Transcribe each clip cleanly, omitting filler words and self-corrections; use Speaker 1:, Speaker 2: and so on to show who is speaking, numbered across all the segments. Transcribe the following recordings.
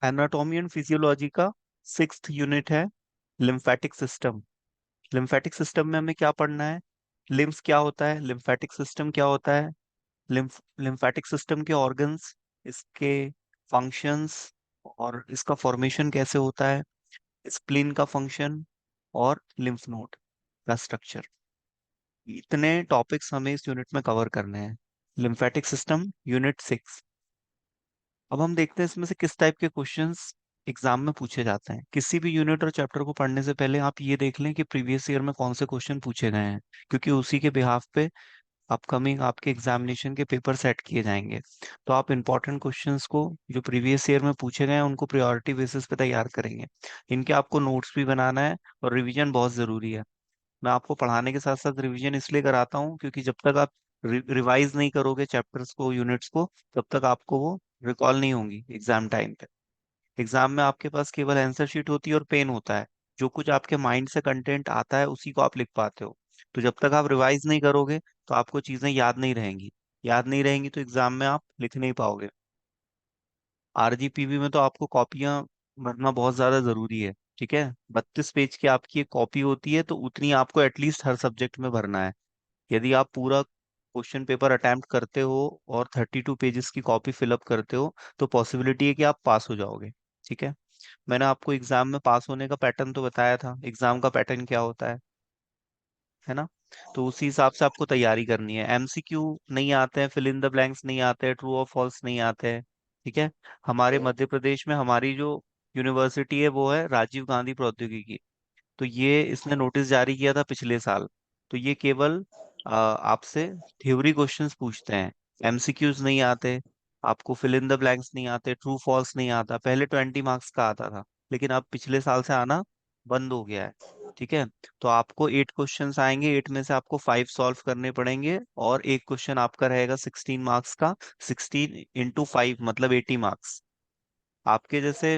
Speaker 1: Anatomy and physiology का 6th unit है, lymphatic system. Lymphatic system में हमें क्या पढ़ना है? लिम्स क्या होता है, लिम्फेटिक सिस्टम क्या होता है, लिम्फेटिक सिस्टम के ऑर्गन्स, इसके फंक्शंस और इसका फॉर्मेशन कैसे होता है, स्प्लीन का फंक्शन और लिम्फ नोड का स्ट्रक्चर। इतने टॉपिक्स हमें इस यूनिट में कवर करने हैं। Lymphatic system unit 6। अब हम देखते हैं इसमें से किस टाइप के क्वेश्चंस एग्जाम में पूछे जाते हैं। किसी भी यूनिट और चैप्टर को पढ़ने से पहले आप ये देख लें कि प्रीवियस ईयर में कौन से क्वेश्चन पूछे गए हैं, क्योंकि उसी के बिहाफ पे अपकमिंग आपके एग्जामिनेशन के पेपर सेट किए जाएंगे। तो आप इंपॉर्टेंट क्वेश्चंस को जो प्रीवियस ईयर में पूछे गए हैं उनको प्रायोरिटी बेसिस पे तैयार करेंगे। इनके आपको नोट्स भी बनाना है और रिवीजन बहुत जरूरी है। मैं आपको पढ़ाने के साथ साथ रिवीजन इसलिए कराता हूँ क्योंकि जब तक आप रिवाइज नहीं करोगे चैप्टर्स को, यूनिट्स को, तब तक आपको वो रिकॉल नहीं होंगी एग्जाम टाइम पे। एग्जाम में आपके पास केवल आंसर शीट होती है और पेन होता है। जो कुछ आपके माइंड से कंटेंट आता है उसी को आप लिख पाते हो। तो जब तक आप रिवाइज नहीं करोगे तो आपको चीजें याद नहीं रहेंगी। याद नहीं रहेंगी तो एग्जाम में आप लिख नहीं पाओगे। आरजीपीवी में तो आपको कॉपियां भरना बहुत ज्यादा जरूरी है। ठीक है, 32 पेज की आपकी एक कॉपी होती है, तो उतनी आपको एटलीस्ट हर सब्जेक्ट में भरना है। यदि आप पूरा क्वेश्चन पेपर अटेम्प्ट करते हो और 32 पेजेस की कॉपी फिलअप करते हो तो पॉसिबिलिटी है कि आप पास हो जाओगे। ठीक है, मैंने आपको एग्जाम में पास होने का पैटर्न तो बताया था, एग्जाम का पैटर्न क्या होता है ना? तो उसी हिसाब से आपको तैयारी करनी है। एमसीक्यू नहीं आते हैं, फिल इन द ब्लैंक्स नहीं आते हैं, ट्रू और फॉल्स नहीं आते हैं। ठीक है, हमारे मध्य प्रदेश में हमारी जो यूनिवर्सिटी है वो है राजीव गांधी प्रौद्योगिकी। तो ये इसने नोटिस जारी किया था पिछले साल। तो ये केवल आपसे थ्योरी क्वेश्चंस पूछते हैं, एमसीक्यूज नहीं आते। आपको फिल इन द ब्लैंक्स नहीं आते, ट्रू फॉल्स नहीं आता। पहले 20 मार्क्स का आता था, लेकिन अब पिछले साल से आना बंद हो गया है। ठीक है, तो आपको 8 क्वेश्चंस आएंगे, 8 में से आपको 5 सॉल्व करने पड़ेंगे और एक क्वेश्चन आपका रहेगा 16 मार्क्स का। 16 × 5 मतलब 80 मार्क्स। आपके जैसे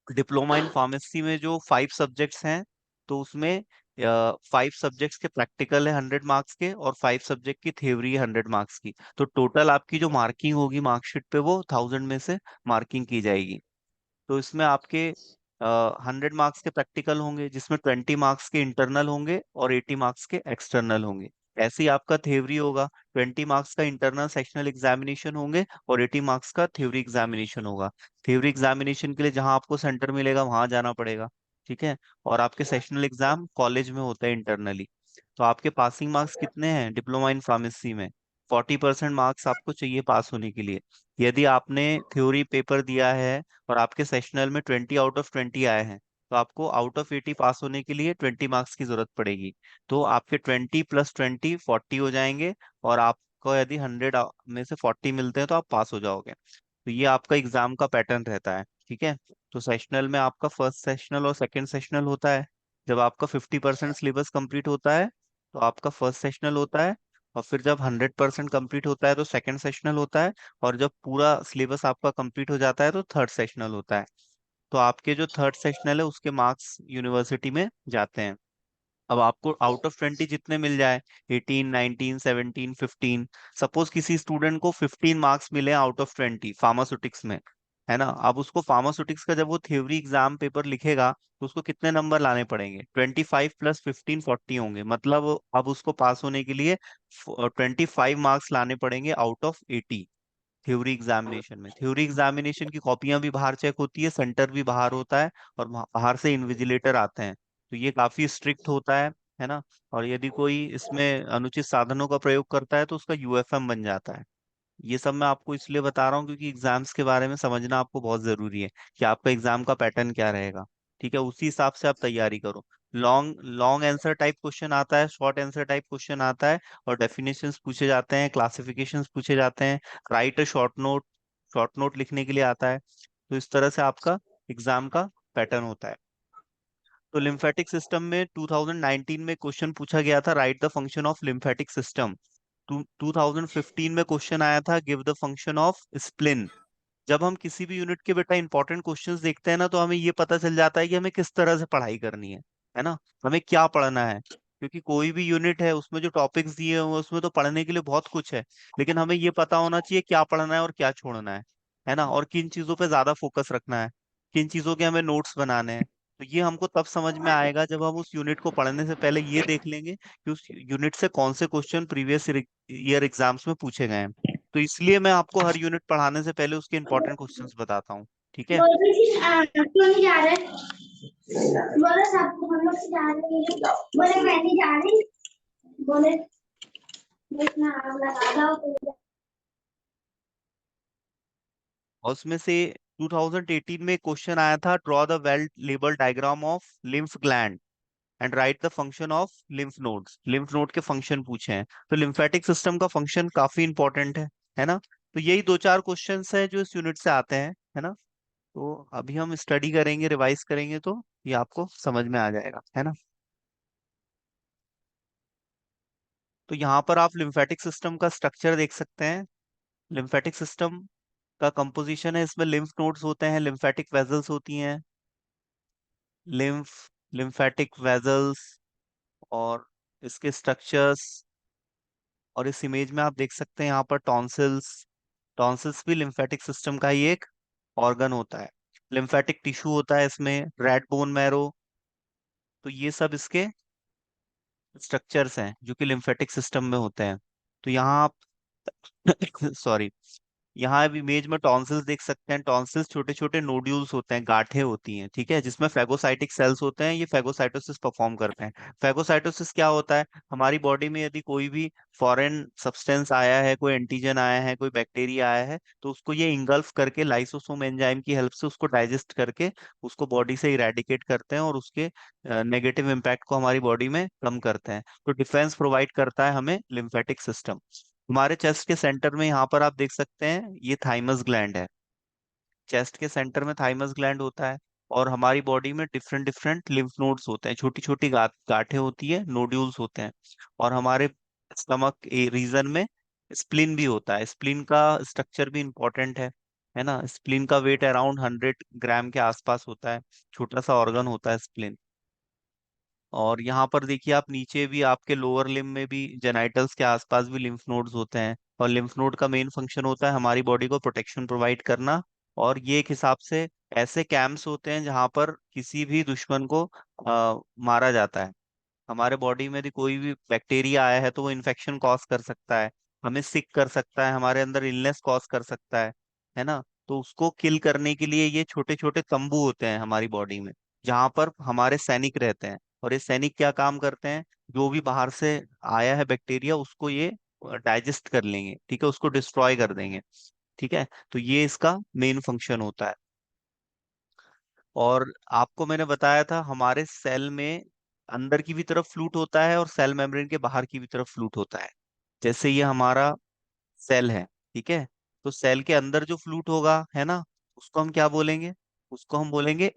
Speaker 1: डिप्लोमा इन फार्मेसी में जो 5 सब्जेक्ट्स हैं, तो उसमें 5 सब्जेक्ट्स के प्रैक्टिकल है 100 मार्क्स के और 5 सब्जेक्ट की थ्योरी है 100 मार्क्स की। तो टोटल आपकी जो मार्किंग होगी मार्कशीट पे वो 1000 में से मार्किंग की जाएगी। तो इसमें आपके 100 मार्क्स के प्रैक्टिकल होंगे जिसमें 20 मार्क्स के इंटरनल होंगे और 80 मार्क्स के एक्सटर्नल होंगे। ऐसे ही आपका थ्योरी होगा, 20 मार्क्स का इंटरनल सेक्शनल एग्जामिनेशन होंगे और 80 मार्क्स का थ्योरी एग्जामिनेशन होगा। थ्योरी एग्जामिनेशन के लिए जहां आपको सेंटर मिलेगा वहां जाना पड़ेगा। ठीक है, और आपके सेक्शनल एग्जाम कॉलेज में होते हैं इंटरनली। तो आपके पासिंग मार्क्स कितने हैं डिप्लोमा इन फार्मेसी में? 40% मार्क्स आपको चाहिए पास होने के लिए। यदि आपने थ्योरी पेपर दिया है और आपके सेशनल में 20 आउट ऑफ 20 आए हैं, तो आपको आउट ऑफ 80 पास होने के लिए 20 मार्क्स की जरूरत पड़ेगी। तो आपके 20 + 20 40 हो जाएंगे। और आपको यदि 100 में से 40 मिलते हैं तो आप पास हो जाओगे। तो ये आपका एग्जाम का पैटर्न रहता है। ठीक है, तो सेशनल में आपका फर्स्ट सेशनल और सेकंड सेशनल होता है। जब आपका 50% सिलेबस कंप्लीट होता है तो आपका फर्स्ट सेशनल होता है। और फिर जब 100% कंप्लीट होता है तो सेकंड सेशनल होता है। और जब पूरा सिलेबस आपका कंप्लीट हो जाता है तो थर्ड सेशनल होता है। तो आपके जो थर्ड सेशनल है उसके मार्क्स यूनिवर्सिटी में जाते हैं। अब आपको आउट ऑफ 20 जितने मिल जाए, 18, 19, 17, 15। सपोज किसी स्टूडेंट को 15 मार्क्स मिले आउट ऑफ 20 फार्मास्यूटिक्स में, है ना? अब उसको फार्मास्यूटिक्स का जब वो थ्योरी एग्जाम पेपर लिखेगा तो उसको कितने नंबर लाने पड़ेंगे? 25 + 15 40 होंगे। मतलब अब उसको पास होने के लिए 25 मार्क्स लाने पड़ेंगे आउट ऑफ 80। थ्योरी एग्जामिनेशन में, थ्योरी एग्जामिनेशन की कॉपियां भी बाहर चेक होती है, सेंटर भी बाहर होता है और बाहर से इन्विजिलेटर आते हैं। तो ये काफी स्ट्रिक्ट होता है ना? और यदि कोई इसमें अनुचित साधनों का प्रयोग करता है तो उसका यूएफएम बन जाता है। ये सब मैं आपको इसलिए बता रहा हूँ क्योंकि एग्जाम्स के बारे में समझना आपको बहुत जरूरी है कि आपका एग्जाम का पैटर्न क्या रहेगा। ठीक है, उसी हिसाब से आप तैयारी करो। Long long answer type question आता है, शॉर्ट आंसर टाइप क्वेश्चन आता है, और डेफिनेशंस पूछे जाते हैं, क्लासिफिकेशंस पूछे जाते हैं, राइट अ शॉर्ट नोट लिखने के लिए आता है। तो इस तरह से आपका एग्जाम का पैटर्न होता है। तो लिम्फेटिक सिस्टम में 2019 में क्वेश्चन पूछा गया था, write the function of lymphatic system. 2015 में क्वेश्चन आया था, give the function of spleen. जब हम किसी भी यूनिट के बेटा इंपॉर्टेंट क्वेश्चंस देखते हैं ना तो हमें ये पता चल जाता है कि हमें किस तरह से पढ़ाई करनी है ना? हमें क्या पढ़ना है। क्योंकि कोई भी यूनिट है उसमें जो टॉपिक्स दिए हुए हैं उसमें तो पढ़ने के लिए बहुत कुछ है, लेकिन हमें ये पता होना चाहिए क्या पढ़ना है और क्या छोड़ना है ना? और किन चीजों पे ज्यादा फोकस रखना है। किन चीजों के हमें नोट्स बनाने हैं। तो ये हमको तब समझ में आएगा जब हम उस यूनिट को पढ़ने से पहले ये देख लेंगे कि उस यूनिट से कौन से क्वेश्चन प्रीवियस ईयर एग्जाम्स में पूछे गए हैं। तो इसलिए मैं आपको हर यूनिट पढ़ाने से पहले उसके इंपॉर्टेंट क्वेश्चंस बताता हूँ। ठीक है।
Speaker 2: बोल रही थी क्यों नहीं जा रहे? बोले सब हम लोग जा रहे हैं, बोले मैं नहीं जा रही, बोले इतना आग लगा दो तो।
Speaker 1: और उसमें से 2018 में क्वेश्चन आया था, draw the well label diagram of lymph gland and right the function of lymph nodes. Lymph node के फंक्शन पूछे हैं। तो लिम्फेटिक सिस्टम का फंक्शन काफी इंपॉर्टेंट है ना। तो यही दो चार क्वेश्चंस है जो इस यूनिट से आते हैं, है ना। तो अभी हम स्टडी करेंगे, रिवाइज करेंगे, तो ये आपको समझ में आ जाएगा, है ना। तो यहाँ पर आप लिम्फेटिक सिस्टम का स्ट्रक्चर देख सकते हैं। लिम्फेटिक सिस्टम का कंपोजिशन है, इसमें लिम्फ नोड्स होते हैं, लिम्फेटिक वेजल्स होती हैं, लिम्फ लिम्फेटिक वेजल्स, और इसके स्ट्रक्चर्स। और इस इमेज में आप देख सकते हैं यहाँ पर टॉन्सिल्स। टॉन्सिल्स भी लिम्फेटिक सिस्टम का ही एक ऑर्गन होता है। लिम्फेटिक टिश्यू होता है इसमें, रेड बोन मैरो। तो ये सब इसके स्ट्रक्चर्स हैं जो कि लिम्फेटिक सिस्टम में होते हैं। तो यहाँ आप सॉरी, यहाँ अब इमेज में टॉन्सिल्स देख सकते हैं। टॉन्सिल्स छोटे छोटे नोड्यूल्स होते हैं, गांठें होती हैं, ठीक है, जिसमें फेगोसाइटिक सेल्स होते हैं। ये फेगोसाइटोसिस परफॉर्म करते हैं। फेगोसाइटोसिस क्या होता है? हमारी बॉडी में यदि कोई भी फॉरेन सब्सटेंस आया है, कोई एंटीजन आया है, कोई बैक्टीरिया आया है, तो उसको ये इंगल्फ करके लाइसोसोम एंजाइम की हेल्प से उसको डाइजेस्ट करके उसको बॉडी से इरेडिकेट करते हैं और उसके नेगेटिव इम्पैक्ट को हमारी बॉडी में कम करते हैं। तो डिफेंस प्रोवाइड करता है हमें लिम्फेटिक सिस्टम। हमारे चेस्ट के सेंटर में यहाँ पर आप देख सकते हैं, ये थाइमस ग्लैंड है। चेस्ट के सेंटर में थाइमस ग्लैंड होता है। और हमारी बॉडी में डिफरेंट डिफरेंट लिम्फ नोड्स होते हैं, छोटी छोटी गांठें होती है, नोड्यूल्स होते हैं। और हमारे स्टमक रीजन में स्प्लिन भी होता है। स्प्लिन का स्ट्रक्चर भी इंपॉर्टेंट है ना। स्प्लिन का वेट अराउंड 100 ग्राम के आसपास होता है। छोटा सा ऑर्गन होता है स्प्लिन। और यहाँ पर देखिए आप, नीचे भी आपके लोअर लिम्ब में भी, जेनाइटल्स के आसपास भी लिम्फ नोड्स होते हैं। और लिम्फ नोड का मेन फंक्शन होता है हमारी बॉडी को प्रोटेक्शन प्रोवाइड करना। और ये एक हिसाब से ऐसे कैंप्स होते हैं जहाँ पर किसी भी दुश्मन को मारा जाता है। हमारे बॉडी में यदि कोई भी बैक्टीरिया आया है तो वो इन्फेक्शन कॉज कर सकता है, हमें सिक कर सकता है, हमारे अंदर इलनेस कॉज कर सकता है ना। तो उसको किल करने के लिए ये छोटे छोटे तंबू होते हैं हमारी बॉडी में, जहाँ पर हमारे सैनिक रहते हैं। और ये सैनिक क्या काम करते हैं? जो भी बाहर से आया है बैक्टीरिया, उसको ये डाइजेस्ट कर लेंगे, ठीक है, उसको डिस्ट्रॉय कर देंगे। ठीक है। तो ये इसका मेन फंक्शन होता है। और आपको मैंने बताया था हमारे सेल में अंदर की भी तरफ फ्लूट होता है और सेल मेम्ब्रेन के बाहर की भी तरफ फ्लूट होता है। जैसे ये हमारा सेल है, ठीक है। तो सेल के अंदर जो फ्लूट होगा, है ना, उसको हम क्या बोलेंगे? उसको हम बोलेंगे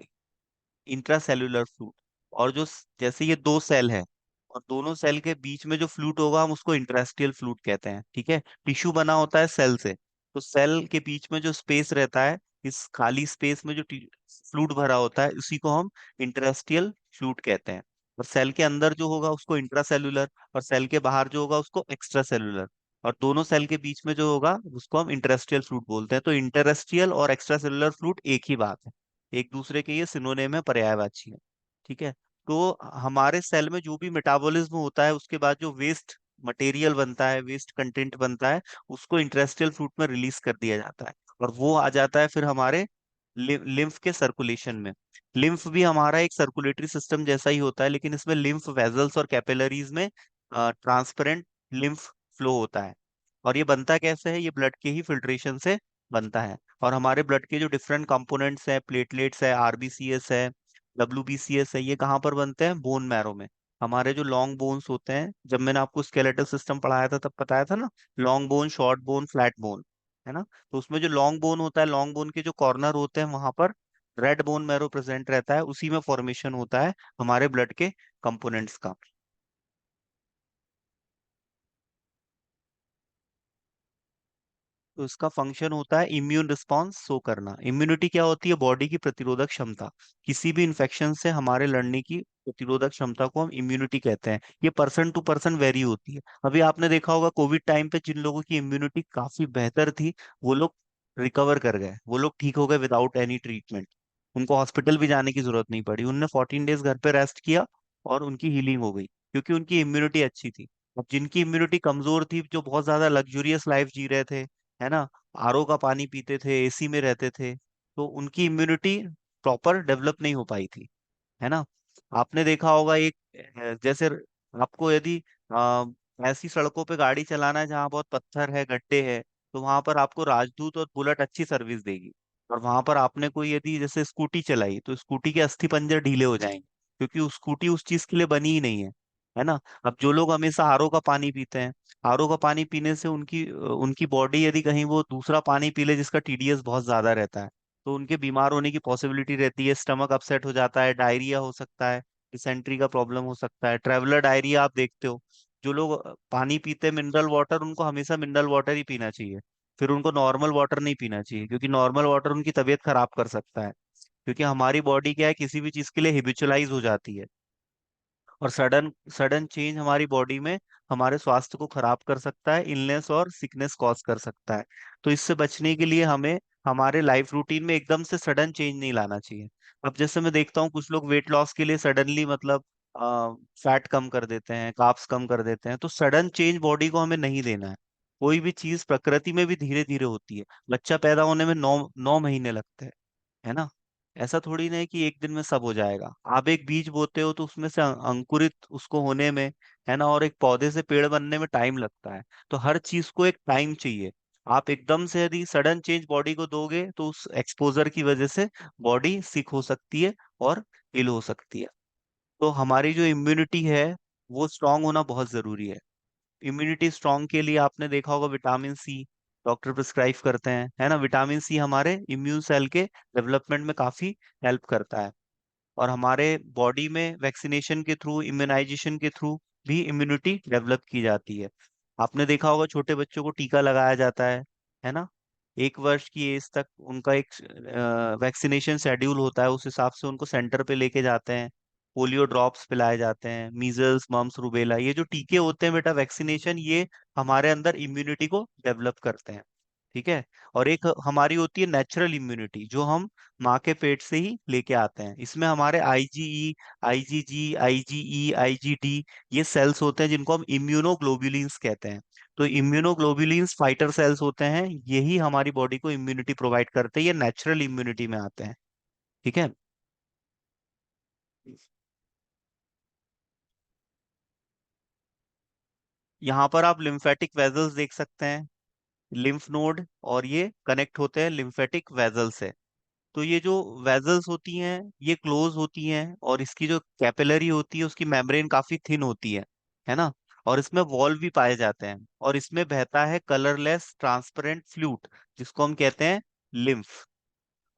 Speaker 1: इंट्रासेल्युलर फ्लूट। और जैसे ये दो सेल है, और दोनों सेल के बीच में जो फ्लूट होगा हम उसको इंटरेस्टियल फ्लूट कहते हैं, ठीक है। टिश्यू बना होता है सेल से, तो सेल के बीच में जो स्पेस रहता है, इस खाली स्पेस में जो फ्लूट भरा होता है, उसी को हम इंटरेस्टियल फ्लूट कहते हैं। और सेल के अंदर जो होगा उसको इंट्रासेल्युलर, और सेल के बाहर जो होगा उसको एक्स्ट्रा सेल्युलर। और दोनों सेल के बीच में जो होगा उसको हम इंटरेस्टियल फ्लूट बोलते हैं। तो इंटरेस्टियल और एक्स्ट्रा सेल्युलर फ्लूट एक ही बात है, एक दूसरे के ये सिनोनिम है, पर्यायवाची है। ठीक है। तो हमारे सेल में जो भी मेटाबॉलिज्म होता है, उसके बाद जो वेस्ट मटेरियल बनता है, वेस्ट कंटेंट बनता है, उसको इंटरेस्टियल फ्लूट में रिलीज कर दिया जाता है। और वो आ जाता है फिर हमारे लिम्फ के सर्कुलेशन में। लिम्फ भी हमारा एक सर्कुलेटरी सिस्टम जैसा ही होता है, लेकिन इसमें लिम्फ वेजल्स और कैपिलरीज में ट्रांसपेरेंट लिम्फ फ्लो होता है। और ये बनता कैसे है? ये ब्लड के ही फिल्ट्रेशन से बनता है। और हमारे ब्लड के जो डिफरेंट कंपोनेंट्स हैं, प्लेटलेट्स है, आरबीसीएस है, डब्ल्यूबीसीएस है, ये कहाँ पर बनते हैं? बोन मैरो में। हमारे जो लॉन्ग बोन्स होते हैं, जब मैंने आपको स्केलेटल सिस्टम पढ़ाया था तब बताया था ना, long bone, short bone, flat bone, है ना। तो उसमें जो लॉन्ग बोन होता है, लॉन्ग बोन के जो कॉर्नर होते हैं, वहां पर रेड बोन मैरो प्रेजेंट रहता है, उसी में फॉर्मेशन होता है हमारे ब्लड के कंपोनेंट्स का। तो इसका फंक्शन होता है इम्यून रिस्पॉन्स शो करना। इम्यूनिटी क्या होती है? बॉडी की प्रतिरोधक क्षमता। किसी भी इन्फेक्शन से हमारे लड़ने की प्रतिरोधक क्षमता को हम इम्यूनिटी कहते हैं। ये पर्सन टू पर्सन वेरी होती है। अभी आपने देखा होगा कोविड टाइम पे जिन लोगों की इम्यूनिटी काफी बेहतर थी, वो लोग रिकवर कर गए, वो लोग ठीक हो गए विदाउट एनी ट्रीटमेंट। उनको हॉस्पिटल भी जाने की जरूरत नहीं पड़ी, उनने 14 डेज घर पे रेस्ट किया और उनकी हीलिंग हो गई, क्योंकि उनकी इम्यूनिटी अच्छी थी। अब जिनकी इम्यूनिटी कमजोर थी, जो बहुत ज्यादा लग्जूरियस लाइफ जी रहे थे, है ना, आरओ का पानी पीते थे, एसी में रहते थे, तो उनकी इम्यूनिटी प्रॉपर डेवलप नहीं हो पाई थी, है ना। आपने देखा होगा एक जैसे आपको यदि अ, ऐसी सड़कों पे गाड़ी चलाना है जहाँ बहुत पत्थर है, गड्ढे है, तो वहां पर आपको राजदूत और बुलेट अच्छी सर्विस देगी। और वहां पर आपने कोई यदि जैसे स्कूटी चलाई, तो स्कूटी के अस्थि पंजर ढीले हो जाएंगे, क्योंकि वो स्कूटी उस चीज के लिए बनी ही नहीं है ना। अब जो लोग हमेशा आरओ का पानी पीते हैं, आरओ का पानी पीने से उनकी बॉडी यदि कहीं वो दूसरा पानी पी ले जिसका टीडीएस बहुत ज्यादा रहता है, तो उनके बीमार होने की पॉसिबिलिटी रहती है। स्टमक अपसेट हो जाता है, डायरिया हो सकता है, डिसेंट्री का प्रॉब्लम हो सकता है, ट्रेवलर डायरिया आप देखते हो। जो लोग पानी पीते हैं मिनरल वाटर, उनको हमेशा मिनरल वाटर ही पीना चाहिए, फिर उनको नॉर्मल वाटर नहीं पीना चाहिए, क्योंकि नॉर्मल वाटर उनकी तबीयत खराब कर सकता है। क्योंकि हमारी बॉडी क्या है, किसी भी चीज के लिए हिबिचुलाइज हो जाती है, और सडन सडन चेंज हमारी बॉडी में हमारे स्वास्थ्य को खराब कर सकता है, इलनेस और सिकनेस कॉज कर सकता है। तो इससे बचने के लिए हमें हमारे लाइफ रूटीन में एकदम से सडन चेंज नहीं लाना चाहिए। अब जैसे मैं देखता हूँ कुछ लोग वेट लॉस के लिए सडनली मतलब फैट कम कर देते हैं, कार्ब्स कम कर देते हैं, तो सडन चेंज बॉडी को हमें नहीं देना है। कोई भी चीज प्रकृति में भी धीरे धीरे होती है। बच्चा पैदा होने में 9 9 महीने लगते हैं, है ना। ऐसा थोड़ी ना है कि एक दिन में सब हो जाएगा। आप एक बीज बोते हो तो उसमें से अंकुरित उसको होने में, है ना, और एक पौधे से पेड़ बनने में टाइम लगता है। तो हर चीज को एक टाइम चाहिए। आप एकदम से यदि सडन चेंज बॉडी को दोगे, तो उस एक्सपोजर की वजह से बॉडी सिक हो सकती है और इल हो सकती है। तो हमारी जो इम्यूनिटी है वो स्ट्रांग होना बहुत जरूरी है। इम्यूनिटी स्ट्रांग के लिए आपने देखा होगा विटामिन सी डॉक्टर प्रिस्क्राइब करते हैं, है ना। विटामिन सी हमारे इम्यून सेल के डेवलपमेंट में काफी हेल्प करता है। और हमारे बॉडी में वैक्सीनेशन के थ्रू, इम्यूनाइजेशन के थ्रू भी इम्यूनिटी डेवलप की जाती है। आपने देखा होगा छोटे बच्चों को टीका लगाया जाता है ना। 1 वर्ष की एज तक उनका एक वैक्सीनेशन शेड्यूल होता है, उस हिसाब से उनको सेंटर पे लेके जाते हैं। पोलियो ड्रॉप्स पिलाए जाते हैं, मीजल्स मम्स रूबेला, ये जो टीके होते हैं बेटा, वैक्सीनेशन, ये हमारे अंदर इम्यूनिटी को डेवलप करते हैं। ठीक है। और एक हमारी होती है नेचुरल इम्यूनिटी, जो हम माँ के पेट से ही लेके आते हैं। इसमें हमारे आईजीई, आईजीजी, आईजीई, आईजीडी, ये सेल्स होते हैं जिनको हम इम्यूनोग्लोबुलिन्स कहते हैं। तो इम्यूनोग्लोबुलिन्स फाइटर सेल्स होते हैं, यही हमारी बॉडी को इम्यूनिटी प्रोवाइड करते हैं, ये नेचुरल इम्यूनिटी में आते हैं। ठीक है। यहाँ पर आप लिम्फेटिक वेजल्स देख सकते हैं, लिम्फ नोड, और ये कनेक्ट होते हैं लिम्फेटिक वेजल से। तो ये जो वेजल्स होती हैं ये क्लोज होती हैं, और इसकी जो कैपिलरी होती है उसकी मेम्ब्रेन काफी थिन होती है ना। और इसमें वॉल्व भी पाए जाते हैं, और इसमें बहता है कलरलेस ट्रांसपेरेंट फ्लूइड, जिसको हम कहते हैं लिम्फ।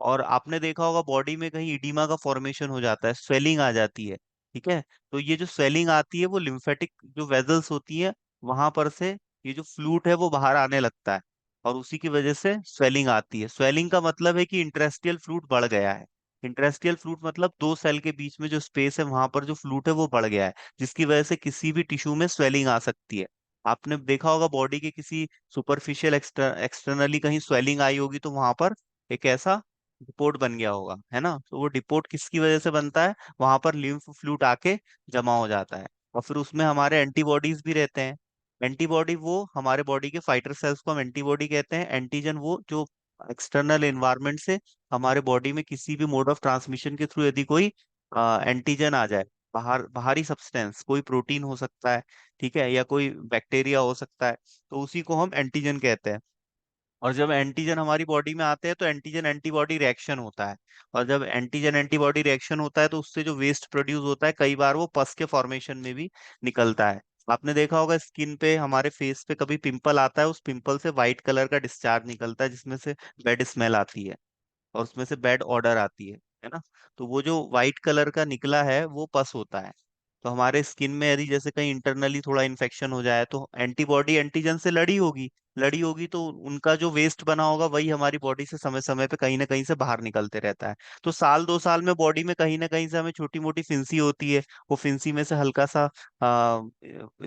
Speaker 1: और आपने देखा होगा बॉडी में कहीं इडीमा का फॉर्मेशन हो जाता है, स्वेलिंग आ जाती है। ठीक है। तो ये जो स्वेलिंग आती है वो लिम्फेटिक जो वेजल्स होती है वहां पर से ये जो फ्लूट है वो बाहर आने लगता है, और उसी की वजह से स्वेलिंग आती है। स्वेलिंग का मतलब है कि इंटरेस्टियल फ्लूट बढ़ गया है। इंटरेस्टियल फ्लूट मतलब दो सेल के बीच में जो स्पेस है वहां पर जो फ्लूट है वो बढ़ गया है, जिसकी वजह से किसी भी टिश्यू में स्वेलिंग आ सकती है। आपने देखा होगा बॉडी के किसी सुपरफिशियल एक्सटर्नली कहीं स्वेलिंग आई होगी, तो वहां पर एक ऐसा डिपोट बन गया होगा, है ना। तो वो डिपोट किसकी वजह से बनता है, वहां पर लिम्फ फ्लूइड आके जमा हो जाता है। और फिर उसमें हमारे एंटीबॉडीज भी रहते हैं। एंटीबॉडी वो हमारे बॉडी के फाइटर सेल्स को हम एंटीबॉडी कहते हैं। एंटीजन वो जो एक्सटर्नल एनवायरनमेंट से हमारे बॉडी में किसी भी मोड ऑफ ट्रांसमिशन के थ्रू यदि कोई एंटीजन आ जाए, बाहरी सब्सटेंस, कोई प्रोटीन हो सकता है, ठीक है, या कोई बैक्टीरिया हो सकता है, तो उसी को हम एंटीजन कहते हैं। और जब एंटीजन हमारी बॉडी में आते हैं तो एंटीजन एंटीबॉडी रिएक्शन होता है। और जब एंटीजन एंटीबॉडी रिएक्शन होता है तो उससे जो वेस्ट प्रोड्यूस होता है, कई बार वो पस के फॉर्मेशन में भी निकलता है। आपने देखा होगा स्किन पे, हमारे फेस पे कभी पिंपल आता है, उस पिंपल से व्हाइट कलर का डिस्चार्ज निकलता है, जिसमें से बैड स्मेल आती है, और उसमें से बैड ऑर्डर आती है ना। तो वो जो व्हाइट कलर का निकला है वो पस होता है। तो हमारे स्किन में यदि जैसे कहीं इंटरनली थोड़ा इन्फेक्शन हो जाए, तो एंटीबॉडी एंटीजन से लड़ी होगी तो उनका जो वेस्ट बना होगा वही हमारी बॉडी से समय समय पे कहीं ना कहीं से बाहर निकलते रहता है। तो साल 2 साल में बॉडी में कहीं ना कहीं से हमें छोटी मोटी फिंसी होती है। वो फिंसी में से हल्का सा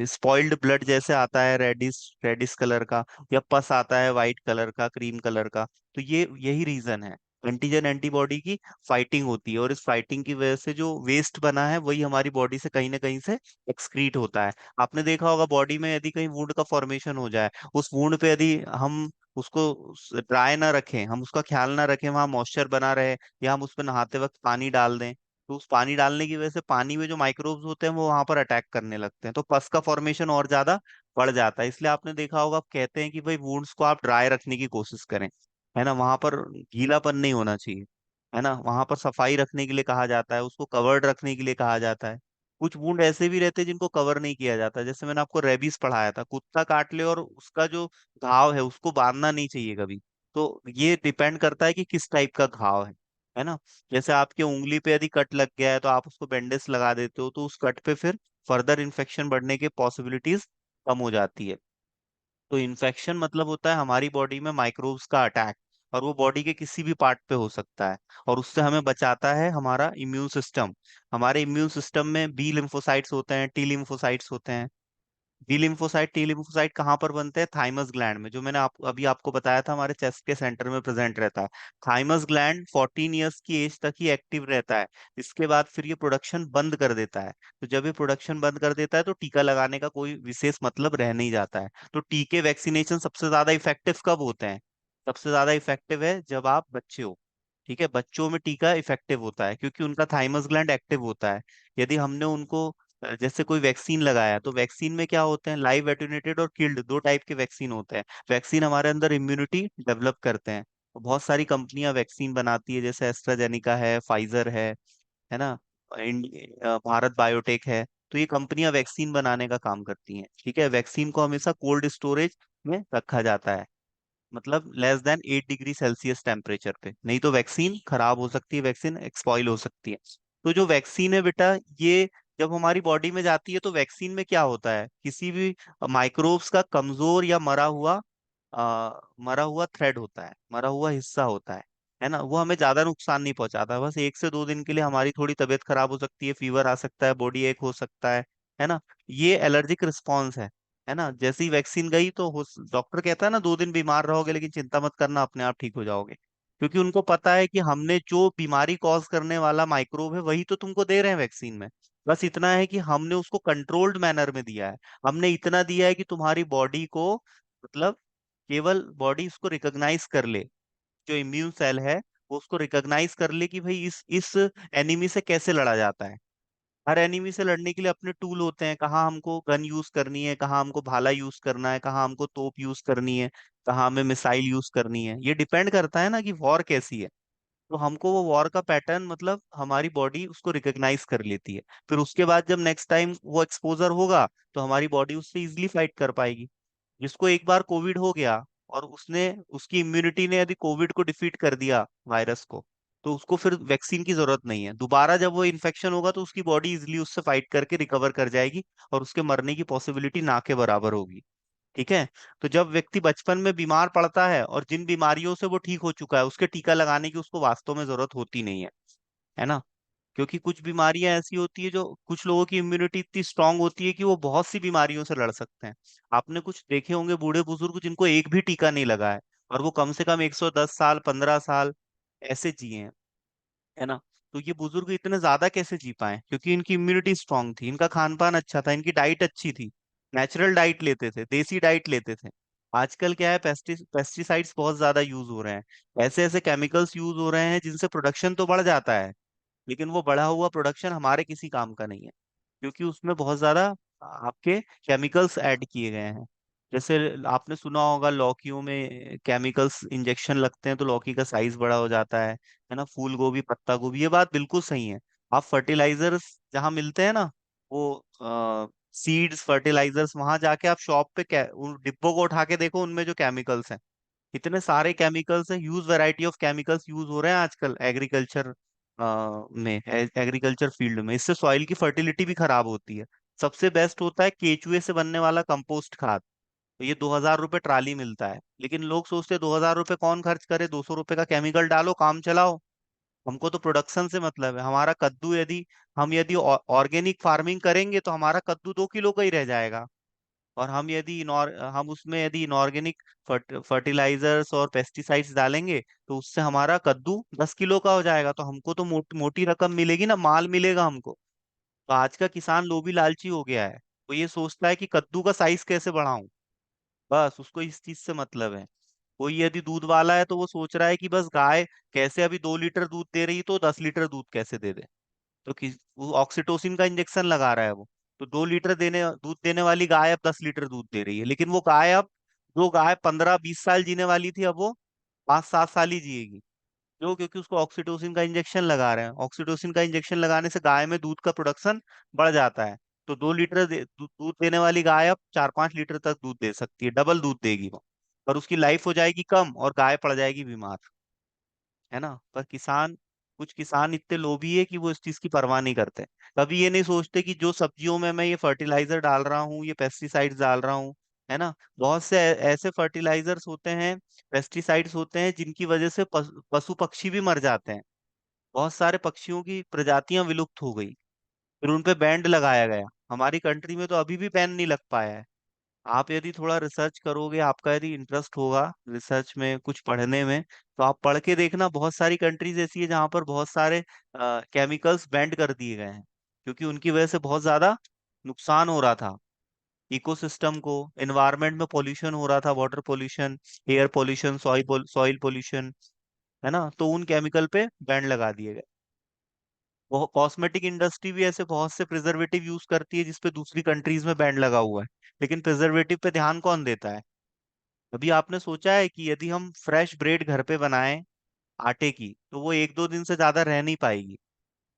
Speaker 1: स्पॉइल्ड ब्लड जैसे आता है, रेडिश रेडिश कलर का, या पस आता है व्हाइट कलर का, क्रीम कलर का। तो ये यही रीजन है। एंटीजन एंटीबॉडी की फाइटिंग होती है, और इस फाइटिंग की वजह से जो वेस्ट बना है वही हमारी बॉडी से कहीं ना कहीं से एक्सक्रीट होता है। आपने देखा होगा बॉडी में यदि कहीं वुंड का फॉर्मेशन हो जाए, उस वुंड पे यदि हम उसको ड्राई ना रखें, हम उसका ख्याल ना रखें, वहां मॉइस्चर बना रहे, या हम उस पर नहाते वक्त पानी डाल दें, तो उस पानी डालने की वजह से पानी में जो माइक्रोब्स होते हैं वो वहां पर अटैक करने लगते हैं, तो पस का फॉर्मेशन और ज्यादा बढ़ जाता है। इसलिए आपने देखा होगा, आप कहते हैं कि भाई वुंड्स को आप ड्राई रखने की कोशिश करें, है ना, वहां पर गीलापन नहीं होना चाहिए, है ना, वहां पर सफाई रखने के लिए कहा जाता है, उसको कवर्ड रखने के लिए कहा जाता है। कुछ वुंड ऐसे भी रहते हैं जिनको कवर नहीं किया जाता, जैसे मैंने आपको रेबीज पढ़ाया था, कुत्ता काट ले और उसका जो घाव है उसको बांधना नहीं चाहिए कभी। तो ये डिपेंड करता है कि किस टाइप का घाव है ना। जैसे आपके उंगली पे यदि कट लग गया है तो आप उसको बैंडेज लगा देते हो, तो उस कट पे फिर फर्दर इन्फेक्शन बढ़ने के पॉसिबिलिटीज कम हो जाती है। तो इन्फेक्शन मतलब होता है हमारी बॉडी में माइक्रोब्स का अटैक, और वो बॉडी के किसी भी पार्ट पे हो सकता है, और उससे हमें बचाता है हमारा इम्यून सिस्टम। हमारे इम्यून सिस्टम में बी लिम्फोसाइट्स होते हैं, टी लिम्फोसाइट्स होते हैं। बी लिम्फोसाइट टी लिम्फोसाइट कहाँ पर बनते हैं? थाइमस ग्लैंड में, जो मैंने अभी आपको बताया था, हमारे चेस्ट के सेंटर में प्रेजेंट रहता है। थाइमस ग्लैंड 14 ईयर्स की एज तक ही एक्टिव रहता है, इसके बाद फिर ये प्रोडक्शन बंद कर देता है। तो जब ये प्रोडक्शन बंद कर देता है तो टीका लगाने का कोई विशेष मतलब रह नहीं जाता है। तो टीके वैक्सीनेशन सबसे ज्यादा इफेक्टिव कब होते हैं? सबसे ज्यादा इफेक्टिव है जब आप बच्चे हो। ठीक है, बच्चों में टीका इफेक्टिव होता है क्योंकि उनका थाइमस ग्लैंड एक्टिव होता है। यदि हमने उनको जैसे कोई वैक्सीन लगाया, तो वैक्सीन में क्या होते हैं, लाइव एटेन्यूएटेड और किल्ड, दो टाइप के वैक्सीन होते हैं। वैक्सीन हमारे अंदर इम्यूनिटी डेवलप करते हैं। तो बहुत सारी कंपनियां वैक्सीन बनाती है, जैसे एस्ट्राजेनिका है, फाइजर है ना, भारत बायोटेक है। तो ये कंपनियां वैक्सीन बनाने का काम करती हैं। ठीक है, वैक्सीन को हमेशा कोल्ड स्टोरेज में रखा जाता है, मतलब less than 8 degree Celsius temperature पे, नहीं तो वैक्सीन खराब हो सकती है, वैक्सीन एक्सपॉइल हो सकती है। तो जो वैक्सीन है बेटा, ये जब हमारी बॉडी में जाती है तो वैक्सीन में क्या होता है, किसी भी माइक्रोब्स का कमजोर या मरा हुआ थ्रेड होता है, मरा हुआ हिस्सा होता है ना, वो हमें ज्यादा नुकसान नहीं पहुंचाता, बस 1 से 2 दिन के लिए हमारी थोड़ी तबीयत खराब हो सकती है, फीवर आ सकता है, बॉडी एक हो सकता है ना। ये एलर्जिक रिस्पॉन्स है ना। जैसे ही वैक्सीन गई तो डॉक्टर कहता है ना, 2 दिन बीमार रहोगे लेकिन चिंता मत करना, अपने आप ठीक हो जाओगे, क्योंकि उनको पता है कि हमने जो बीमारी कॉज करने वाला माइक्रोब है वही तो तुमको दे रहे हैं वैक्सीन में। बस इतना है कि हमने उसको कंट्रोल्ड मैनर में दिया है। हमने इतना दिया है कि तुम्हारी बॉडी को, मतलब केवल बॉडी उसको रिकॉग्नाइज कर ले, जो इम्यून सेल है वो उसको रिकॉग्नाइज कर ले कि भाई इस एनिमी से कैसे लड़ा जाता है। हर एनिमी से लड़ने के लिए अपने टूल होते हैं, कहाँ हमको गन यूज करनी है, कहाँ हमको भाला यूज करना है, कहाँ हमको तोप यूज करनी है, कहाँ हमें मिसाइल यूज करनी है। ये डिपेंड करता है ना कि वॉर कैसी है। तो हमको वो वॉर का पैटर्न, मतलब हमारी बॉडी उसको रिकॉग्नाइज कर लेती है। फिर उसके बाद जब नेक्स्ट टाइम वो एक्सपोजर होगा तो हमारी बॉडी उससे इजिली फाइट कर पाएगी। जिसको एक बार कोविड हो गया और उसने उसकी इम्यूनिटी ने यदि कोविड को डिफीट कर दिया, वायरस को, तो उसको फिर वैक्सीन की जरूरत नहीं है। दोबारा जब वो इन्फेक्शन होगा तो उसकी बॉडी इजिली उससे फाइट करके रिकवर कर जाएगी, और उसके मरने की पॉसिबिलिटी ना के बराबर होगी। ठीक है। तो जब व्यक्ति बचपन में बीमार पड़ता है और जिन बीमारियों से वो ठीक हो चुका है, उसके टीका लगाने की उसको वास्तव में जरूरत होती नहीं है ना। क्योंकि कुछ बीमारियां ऐसी होती है, जो कुछ लोगों की इम्यूनिटी इतनी स्ट्रांग होती है कि वो बहुत सी बीमारियों से लड़ सकते हैं। आपने कुछ देखे होंगे बूढ़े बुजुर्ग जिनको एक भी टीका नहीं लगा है, और वो कम से कम 110 साल, 15 साल ऐसे जिए हैं, है ना। तो ये बुजुर्ग इतने ज्यादा कैसे जी पाए? क्योंकि इनकी इम्यूनिटी स्ट्रांग थी, इनका खान पान अच्छा था, इनकी डाइट अच्छी थी, नेचुरल डाइट लेते थे, देसी डाइट लेते थे। आजकल क्या है, पेस्टिसाइड्स बहुत ज्यादा यूज हो रहे हैं, ऐसे ऐसे केमिकल्स यूज हो रहे हैं जिनसे प्रोडक्शन तो बढ़ जाता है, लेकिन वो बढ़ा हुआ प्रोडक्शन हमारे किसी काम का नहीं है, क्योंकि उसमें बहुत ज्यादा आपके केमिकल्स ऐड किए गए हैं। जैसे आपने सुना होगा, लौकियों में केमिकल्स इंजेक्शन लगते हैं तो लौकी का साइज बड़ा हो जाता है ना, फूल गोभी, पत्ता गोभी, ये बात बिल्कुल सही है। आप फर्टिलाइजर्स जहाँ मिलते हैं ना, वो सीड्स फर्टिलाइजर्स, वहां जाके आप शॉप पे उन डिब्बों को उठा के देखो, उनमें जो केमिकल्स हैं, इतने सारे केमिकल्स हैं, huge variety of chemicals use हो रहे हैं आजकल एग्रीकल्चर में, एग्रीकल्चर फील्ड में। इससे सॉइल की फर्टिलिटी भी खराब होती है। सबसे बेस्ट होता है केचुए से बनने वाला कंपोस्ट खाद। तो ये 2,000 रुपये ट्राली मिलता है, लेकिन लोग सोचते हैं 2,000 रुपये कौन खर्च करे, 200 रुपये का केमिकल डालो काम चलाओ। हमको तो प्रोडक्शन से मतलब है। हमारा कद्दू यदि हम यदि ऑर्गेनिक फार्मिंग करेंगे तो हमारा कद्दू 2 किलो का ही रह जाएगा। और हम उसमें यदि इनऑर्गेनिक फर्टिलाइजर्स और पेस्टिसाइड्स डालेंगे तो उससे हमारा कद्दू 10 किलो का हो जाएगा, तो हमको तो मोटी रकम मिलेगी ना, माल मिलेगा हमको। तो आज का किसान लोभी लालची हो गया है। वो ये सोचता है कि कद्दू का साइज कैसे बढ़ाऊं, बस उसको इस चीज से मतलब है। कोई यदि दूध वाला है तो वो सोच रहा है कि बस गाय कैसे अभी 2 लीटर दूध दे रही तो 10 लीटर दूध कैसे दे दे। तो वो ऑक्सीटोसिन का इंजेक्शन लगा रहा है वो। तो 2 लीटर दूध देने वाली गाय अब 10 लीटर दूध दे रही है, लेकिन वो गाय अब, जो गाय 15-20 साल जीने वाली थी, अब वो 5-7 साल ही जिएगी। क्यों? क्योंकि उसको ऑक्सीटोसिन का इंजेक्शन लगा रहे हैं। ऑक्सीटोसिन का इंजेक्शन लगाने से गाय में दूध का प्रोडक्शन बढ़ जाता है। तो 2 लीटर दूध देने वाली गाय अब 4-5 लीटर तक दूध दे सकती है, डबल दूध देगी वो। पर उसकी लाइफ हो जाएगी कम और गाय पड़ जाएगी बीमार। है ना? पर कुछ किसान इतने लोभी है कि वो इस चीज की परवाह नहीं करते। कभी ये नहीं सोचते कि जो सब्जियों में मैं ये फर्टिलाइजर डाल रहा हूँ, ये पेस्टिसाइड्स डाल रहा हूँ, है ना, बहुत से ऐसे फर्टिलाइजर्स होते हैं, पेस्टिसाइड्स होते हैं जिनकी वजह से पशु पक्षी भी मर जाते हैं। बहुत सारे पक्षियों की प्रजातियां विलुप्त हो गई, फिर उन पे बैंड लगाया गया। हमारी कंट्री में तो अभी भी बैन नहीं लग पाया है। आप यदि थोड़ा रिसर्च करोगे, आपका यदि इंटरेस्ट होगा रिसर्च में, कुछ पढ़ने में, तो आप पढ़ के देखना, बहुत सारी कंट्रीज ऐसी है जहाँ पर बहुत सारे केमिकल्स बैंड कर दिए गए हैं, क्योंकि उनकी वजह से बहुत ज्यादा नुकसान हो रहा था इकोसिस्टम को। एनवायरनमेंट में पोल्यूशन हो रहा था, water pollution, air pollution, soil pollution, है ना, तो उन केमिकल पे बैंड लगा दिए गए। वो कॉस्मेटिक इंडस्ट्री भी ऐसे बहुत से प्रिजर्वेटिव यूज करती है जिसपे दूसरी कंट्रीज में बैंड लगा हुआ है, लेकिन प्रिजर्वेटिव पे ध्यान कौन देता है? अभी आपने सोचा है कि यदि हम फ्रेश ब्रेड घर पे बनाएं आटे की, तो वो 1-2 दिन से ज्यादा रह नहीं पाएगी।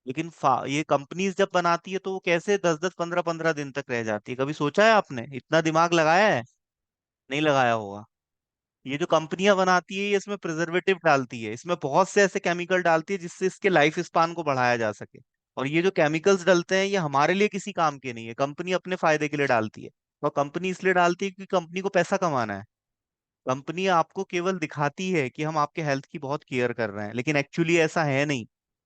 Speaker 1: लेकिन ये कंपनीज जब बनाती है तो वो कैसे 10-10 15-15 दिन तक रह जाती है? कभी सोचा है आपने? इतना दिमाग लगाया है? नहीं लगाया होगा। ये जो कंपनियां बनाती है ये इसमें प्रिजर्वेटिव डालती है, इसमें बहुत से ऐसे केमिकल डालती है जिससे इसके लाइफ स्पान को बढ़ाया जा सके। और ये जो केमिकल्स डलते हैं ये हमारे लिए किसी काम के नहीं है, कंपनी अपने फायदे के लिए डालती है। और कंपनी इसलिए डालती है क्योंकि कंपनी को पैसा कमाना है। कंपनी आपको केवल दिखाती है कि हम आपके हेल्थ की बहुत केयर कर रहे हैं, लेकिन एक्चुअली ऐसा है नहीं।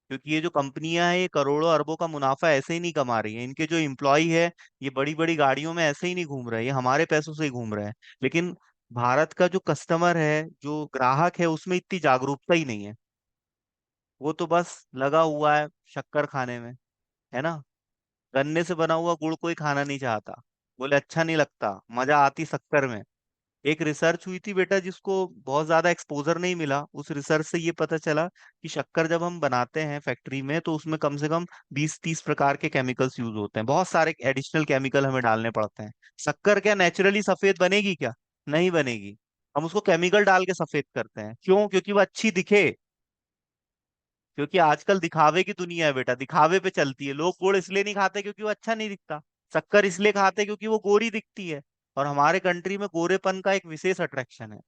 Speaker 1: क्योंकि ये जो कंपनियां हैं ये करोड़ों अरबों का मुनाफा ऐसे ही नहीं कमा रही हैं। इनके जो एम्प्लॉय है ये बड़ी बड़ी गाड़ियों में ऐसे ही नहीं घूम रहे हैं, ये हमारे पैसों से ही घूम रहे हैं। लेकिन भारत का जो कस्टमर है, जो ग्राहक है, उसमें इतनी जागरूकता ही नहीं है। वो तो बस लगा हुआ है शक्कर खाने में, है ना। गन्ने से बना हुआ गुड़ कोई खाना नहीं चाहता, बोले अच्छा नहीं लगता, मजा आती शक्कर में। एक रिसर्च हुई थी बेटा जिसको बहुत ज्यादा एक्सपोजर नहीं मिला, उस रिसर्च से ये पता चला कि शक्कर जब हम बनाते हैं फैक्ट्री में तो उसमें कम से कम 20-30 प्रकार के केमिकल्स यूज होते हैं, बहुत सारे एडिशनल केमिकल हमें डालने पड़ते हैं। शक्कर क्या नेचुरली सफेद बनेगी क्या? नहीं बनेगी। हम उसको केमिकल डाल के सफेद करते हैं, क्यों? क्योंकि वो अच्छी दिखे। क्योंकि आजकल दिखावे की दुनिया है बेटा, दिखावे पे चलती है। लोग गुड़ इसलिए नहीं खाते क्योंकि वो अच्छा नहीं दिखता, शक्कर इसलिए खाते हैं क्योंकि वो गोरी दिखती है। और हमारे कंट्री में गोरेपन का एक विशेष अट्रैक्शन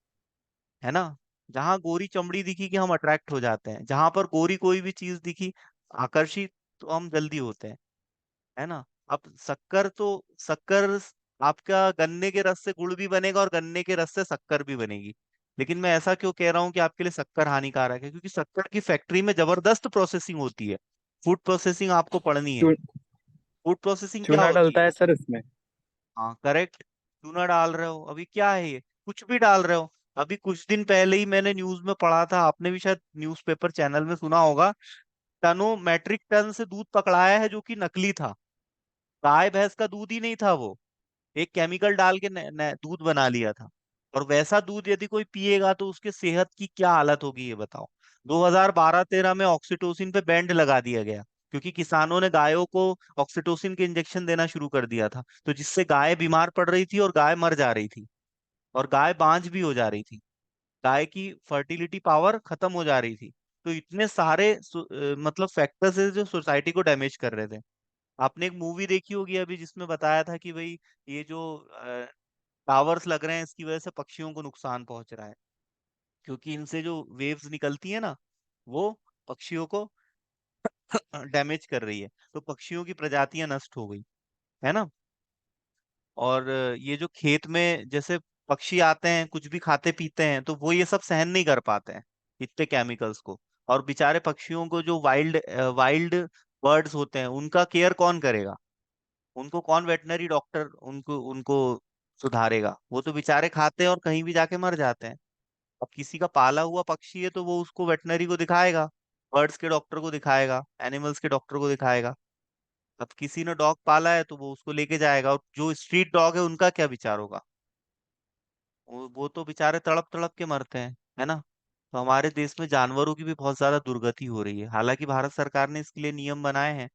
Speaker 1: है ना। जहां गोरी चमड़ी दिखी कि हम अट्रैक्ट हो जाते हैं, जहां पर गोरी कोई भी चीज दिखी आकर्षित, तो हम जल्दी होते हैं, है ना। अब शक्कर आपका गन्ने के रस से गुड़ भी बनेगा और गन्ने के रस से शक्कर भी बनेगी। लेकिन मैं ऐसा क्यों कह रहा हूँ कि आपके लिए शक्कर हानिकारक है? क्योंकि शक्कर की फैक्ट्री में जबरदस्त प्रोसेसिंग होती है। फूड प्रोसेसिंग आपको पढ़नी है।
Speaker 3: चू,
Speaker 1: फूड प्रोसेसिंग क्या
Speaker 3: चूना
Speaker 1: होती
Speaker 3: डलता
Speaker 1: है?
Speaker 3: है सर इसमें?
Speaker 1: हाँ करेक्ट। चूना डाल रहे हो, अभी क्या है ये, कुछ भी डाल रहे हो। अभी कुछ दिन पहले ही मैंने न्यूज में पढ़ा था, आपने भी शायद न्यूज़पेपर चैनल में सुना होगा, टनों मैट्रिक टन से दूध पकड़ाया है जो कि नकली था। गाय भैंस का दूध ही नहीं था वो, एक केमिकल डाल के दूध बना लिया था। और वैसा दूध यदि कोई पिएगा तो उसके सेहत की क्या हालत होगी ये बताओ। 2012-13 में ऑक्सीटोसिन पे बैंड लगा दिया गया, क्योंकि किसानों ने गायों को ऑक्सीटोसिन के इंजेक्शन देना शुरू कर दिया था, तो जिससे गाय बीमार पड़ रही थी और गाय मर जा रही थी, और गाय बांझ भी हो जा रही थी। गाय की फर्टिलिटी पावर खत्म हो जा रही थी। तो इतने सारे मतलब फैक्टर्स है जो सोसाइटी को डैमेज कर रहे थे। आपने एक मूवी देखी होगी अभी जिसमें बताया था कि भाई ये जो टावर्स लग रहे हैं इसकी वजह से पक्षियों को नुकसान पहुंच रहा है, क्योंकि इनसे जो वेव्स निकलती है ना, वो पक्षियों को डैमेज कर रही है, तो पक्षियों की प्रजातियां नष्ट हो गई, है ना। और ये जो खेत में जैसे पक्षी आते हैं कुछ भी खाते पीते हैं, तो वो ये सब सहन नहीं कर पाते हैं इतने केमिकल्स को। और बेचारे पक्षियों को, जो वाइल्ड वाइल्ड बर्ड्स होते हैं, उनका केयर कौन करेगा? उनको कौन वेटनरी डॉक्टर उनको उनको सुधारेगा? वो तो बेचारे खाते हैं और कहीं भी जाके मर जाते हैं। अब किसी का पाला हुआ पक्षी है तो वो उसको वेटनरी को दिखाएगा, बर्ड्स के डॉक्टर को दिखाएगा, एनिमल्स के डॉक्टर को दिखाएगा। अब किसी ने डॉग पाला है तो वो उसको लेके जाएगा, और जो स्ट्रीट डॉग है उनका क्या विचार होगा? वो तो बेचारे तड़प तड़प के मरते हैं, है ना? तो हमारे देश में जानवरों की भी बहुत ज्यादा दुर्गति हो रही है। हालांकि भारत सरकार ने इसके लिए नियम बनाए हैं,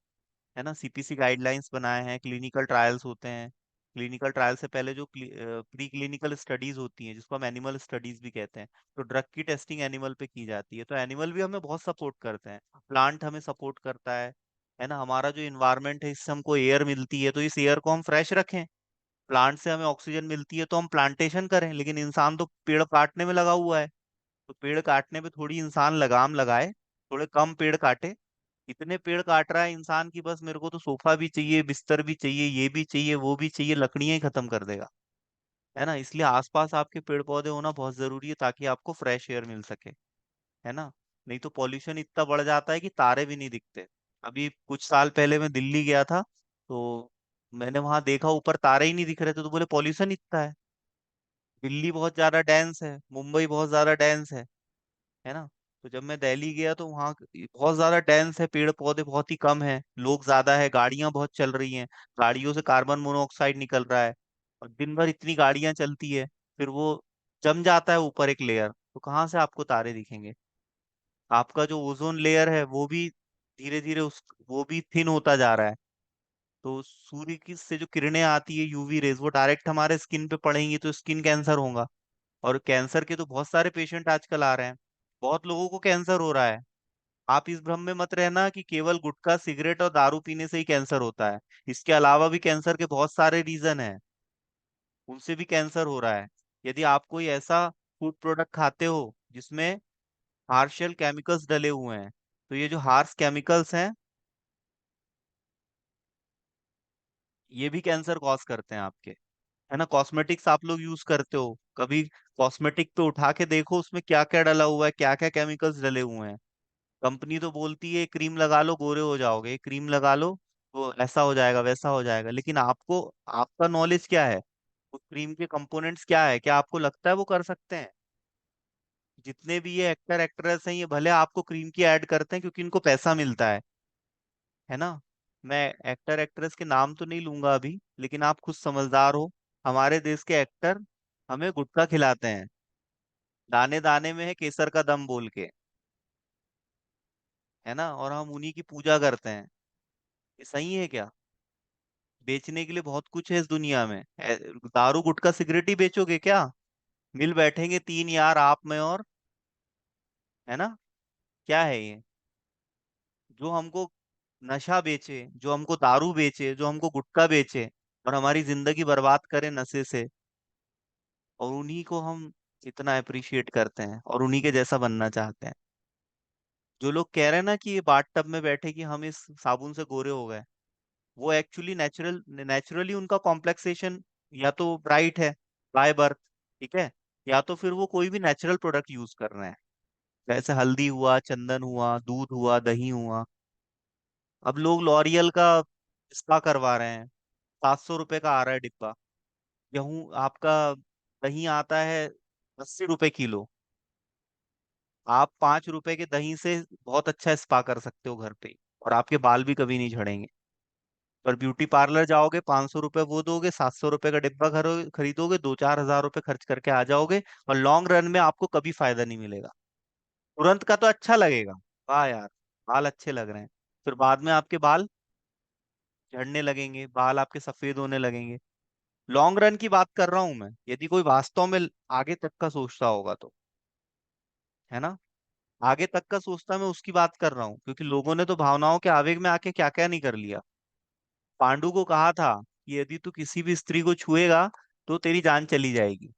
Speaker 1: है ना, सीपीसी गाइडलाइंस बनाए हैं, क्लिनिकल ट्रायल्स होते हैं। क्लिनिकल ट्रायल से पहले जो प्री क्लिनिकल स्टडीज होती हैं, जिसको हम एनिमल स्टडीज भी कहते हैं, तो ड्रग की टेस्टिंग एनिमल पे की जाती है। तो एनिमल भी हमें बहुत सपोर्ट करते हैं, प्लांट हमें सपोर्ट करता है ना। हमारा जो इन्वायरमेंट है, इससे हमको एयर मिलती है, तो इस एयर को हम फ्रेश रखें। प्लांट से हमें ऑक्सीजन मिलती है तो हम प्लांटेशन करें, लेकिन इंसान तो पेड़ काटने में लगा हुआ है। तो पेड़ काटने पे थोड़ी इंसान लगाम लगाए, थोड़े कम पेड़ काटे। इतने पेड़ काट रहा है इंसान की बस मेरे को तो सोफा भी चाहिए, बिस्तर भी चाहिए, ये भी चाहिए, वो भी चाहिए, लकड़ियां ही खत्म कर देगा, है ना। इसलिए आसपास आपके पेड़ पौधे होना बहुत जरूरी है, ताकि आपको फ्रेश एयर मिल सके, है ना। नहीं तो पॉल्यूशन इतना बढ़ जाता है कि तारे भी नहीं दिखते। अभी कुछ साल पहले मैं दिल्ली गया था, तो मैंने वहां देखा ऊपर तारे ही नहीं दिख रहे थे, तो बोले पॉल्यूशन इतना है। दिल्ली बहुत ज्यादा डेंस है, मुंबई बहुत ज्यादा डेंस है ना। तो जब मैं दिल्ली गया तो वहाँ बहुत ज्यादा डेंस है, पेड़ पौधे बहुत ही कम है, लोग ज्यादा है, गाड़ियां बहुत चल रही हैं, गाड़ियों से कार्बन मोनोऑक्साइड निकल रहा है, और दिन भर इतनी गाड़ियां चलती है, फिर वो जम जाता है ऊपर एक लेयर, तो कहाँ से आपको तारे दिखेंगे? आपका जो ओजोन लेयर है वो भी धीरे धीरे उस वो भी थिन होता जा रहा है। तो सूर्य की से जो किरणें आती है, यूवी रेज, वो डायरेक्ट हमारे स्किन पे पड़ेंगी तो स्किन कैंसर होगा। और कैंसर के तो बहुत सारे पेशेंट आजकल आ रहे हैं, बहुत लोगों को कैंसर हो रहा है। आप इस भ्रम में मत रहना कि केवल गुटखा सिगरेट और दारू पीने से ही कैंसर होता है। इसके अलावा भी कैंसर के बहुत सारे रीजन हैं, उनसे भी कैंसर हो रहा है। यदि आप कोई ऐसा फूड प्रोडक्ट खाते हो जिसमें हार्शियल केमिकल्स डले हुए हैं, तो ये जो हार्श केमिकल्स हैं, ये भी कैंसर कॉज करते हैं आपके, है ना। कॉस्मेटिक्स आप लोग यूज करते हो, कभी कॉस्मेटिक पे उठा के देखो उसमें क्या क्या डला हुआ है, क्या क्या केमिकल्स डले हुए हैं। कंपनी तो बोलती है क्रीम लगा लो गोरे हो जाओगे, क्रीम लगा लो तो ऐसा हो जाएगा वैसा हो जाएगा, लेकिन आपको, आपका नॉलेज क्या है, उस क्रीम के कंपोनेंट्स क्या है, क्या आपको लगता है वो कर सकते हैं? जितने भी ये एक्टर एक्ट्रेस हैं, ये भले आपको क्रीम की ऐड करते हैं क्योंकि इनको पैसा मिलता है ना। मैं एक्टर एक्ट्रेस के नाम तो नहीं लूंगा अभी, लेकिन आप खुद समझदार हो। हमारे देश के एक्टर हमें गुटखा खिलाते हैं, दाने दाने में है केसर का दम बोल के, है ना, और हम उन्हीं की पूजा करते हैं। ये सही है क्या? बेचने के लिए बहुत कुछ है इस दुनिया में, दारू गुटखा सिगरेट ही बेचोगे क्या? मिल बैठेंगे तीन यार, आप में और, है ना। क्या है ये? जो हमको नशा बेचे, जो हमको दारू बेचे, जो हमको गुटखा बेचे, और हमारी जिंदगी बर्बाद करे नशे से, और उन्हीं को हम इतना अप्रिशिएट करते हैं और उन्हीं के जैसा बनना चाहते हैं। जो लोग कह रहे हैं ना कि ये बाथ टब में बैठे कि हम इस साबुन से गोरे हो गए, वो एक्चुअली नेचुरली उनका कॉम्प्लेक्सेशन या तो ब्राइट है बाय बर्थ, ठीक है, या तो फिर वो कोई भी नेचुरल प्रोडक्ट यूज कर रहे हैं, जैसे हल्दी हुआ, चंदन हुआ, दूध हुआ, दही हुआ। अब लोग लॉरियल का स्पा करवा रहे हैं, 700 रुपए का आ रहा है डिब्बा। गेहूं आपका, दही आता है 80 रुपए किलो। आप 5 रुपए के दही से बहुत अच्छा स्पा कर सकते हो घर पे ही, और आपके बाल भी कभी नहीं झड़ेंगे। पर ब्यूटी पार्लर जाओगे, 500 रुपए वो दोगे, 700 रुपए का डिब्बा खरीदोगे, 2-4 हजार रुपए खर्च करके आ जाओगे, और लॉन्ग रन में आपको कभी फायदा नहीं मिलेगा। तुरंत का तो अच्छा लगेगा, वाह यार बाल अच्छे लग रहे हैं, फिर बाद में आपके बाल झड़ने लगेंगे, बाल आपके सफेद होने लगेंगे। लॉन्ग रन की बात कर रहा हूं मैं, यदि कोई वास्तव में आगे तक का सोचता होगा तो, है ना। आगे तक का सोचता मैं उसकी बात कर रहा हूँ, क्योंकि लोगों ने तो भावनाओं के आवेग में आके क्या क्या नहीं कर लिया। पांडु को कहा था कि यदि तू किसी भी स्त्री को छुएगा तो तेरी जान चली जाएगी,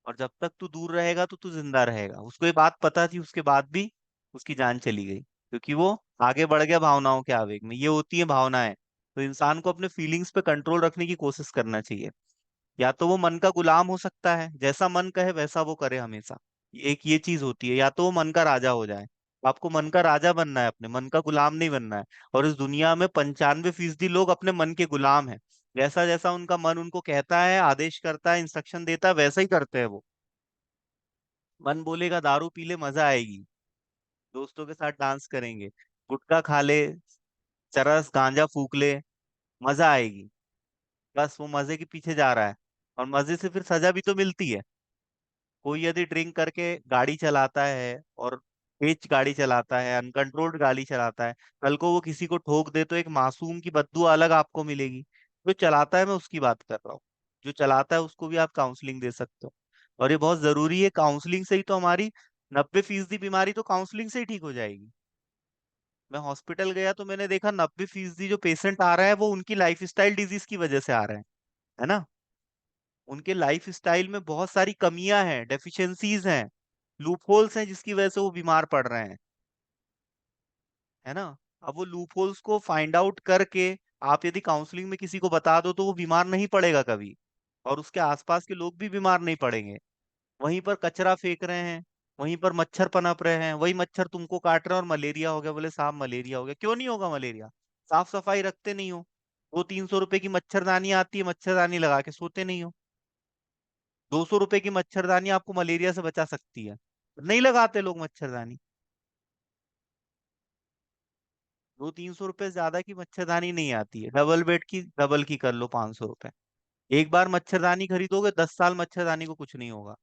Speaker 1: और जब तक तू दूर रहेगा तो तू जिंदा रहेगा। उसको ये बात पता थी, उसके बाद भी उसकी जान चली गई, क्योंकि वो आगे बढ़ गया भावनाओं के आवेग में। ये होती है भावनाएं। तो इंसान को अपने फीलिंग्स पे कंट्रोल रखने की कोशिश करना चाहिए। या तो वो मन का गुलाम हो सकता है, जैसा मन कहे वैसा वो करे हमेशा, एक ये चीज होती है। या तो वो मन का राजा हो जाए, आपको मन का राजा बनना है, अपने मन का गुलाम नहीं बनना है। और इस दुनिया में 95% लोग अपने मन के गुलाम हैं। जैसा जैसा उनका मन उनको कहता है, आदेश करता है, इंस्ट्रक्शन देता है, वैसा ही करते हैं वो। मन बोलेगा दारू पी ले, मजा आएगी, दोस्तों के साथ डांस करेंगे, गुटखा खा ले, चरस गांजा फूक ले, मजा आएगी। बस वो मजे के पीछे जा रहा है, और मजे से फिर सजा भी तो मिलती है। कोई यदि ड्रिंक करके गाड़ी चलाता है और तेज गाड़ी चलाता है, अनकंट्रोल्ड गाड़ी चलाता है, कल को वो किसी को ठोक दे तो एक मासूम की बददुआ अलग आपको मिलेगी। जो चलाता है, मैं उसकी बात कर रहा हूँ, जो चलाता है उसको भी आप काउंसलिंग दे सकते हो। और ये बहुत जरूरी है, काउंसलिंग से ही तो हमारी 90% बीमारी तो काउंसलिंग से ही ठीक हो जाएगी। मैं हॉस्पिटल गया तो मैंने देखा 90% जो पेशेंट आ रहा है वो उनकी लाइफ स्टाइल डिजीज की वजह से आ रहे हैं, है ना। उनके लाइफ स्टाइल में बहुत सारी कमियां हैं, डेफिशिएंसीज हैं, लूपहोल्स हैं, जिसकी वजह से वो बीमार पड़ रहे हैं, है ना। अब वो लूपहोल्स को फाइंड आउट करके आप यदि काउंसलिंग में किसी को बता दो तो वो बीमार नहीं पड़ेगा कभी, और उसके आसपास के लोग भी बीमार नहीं पड़ेंगे। वहीं पर कचरा फेंक रहे हैं, वहीं पर मच्छर पनप रहे हैं, वही मच्छर तुमको काट रहे हैं और मलेरिया हो गया। बोले साहब मलेरिया हो गया, क्यों नहीं होगा मलेरिया? साफ सफाई रखते नहीं हो। 200-300 रुपए की मच्छरदानी आती है, मच्छरदानी लगा के सोते नहीं हो। 200 रुपए की मच्छरदानी आपको मलेरिया से बचा सकती है, नहीं लगाते लोग मच्छरदानी। 200-300 रुपए ज्यादा की मच्छरदानी नहीं आती है, डबल बेड की डबल की कर लो 500 रुपए। एक बार मच्छरदानी खरीदोगे, 10 साल मच्छरदानी को कुछ नहीं होगा।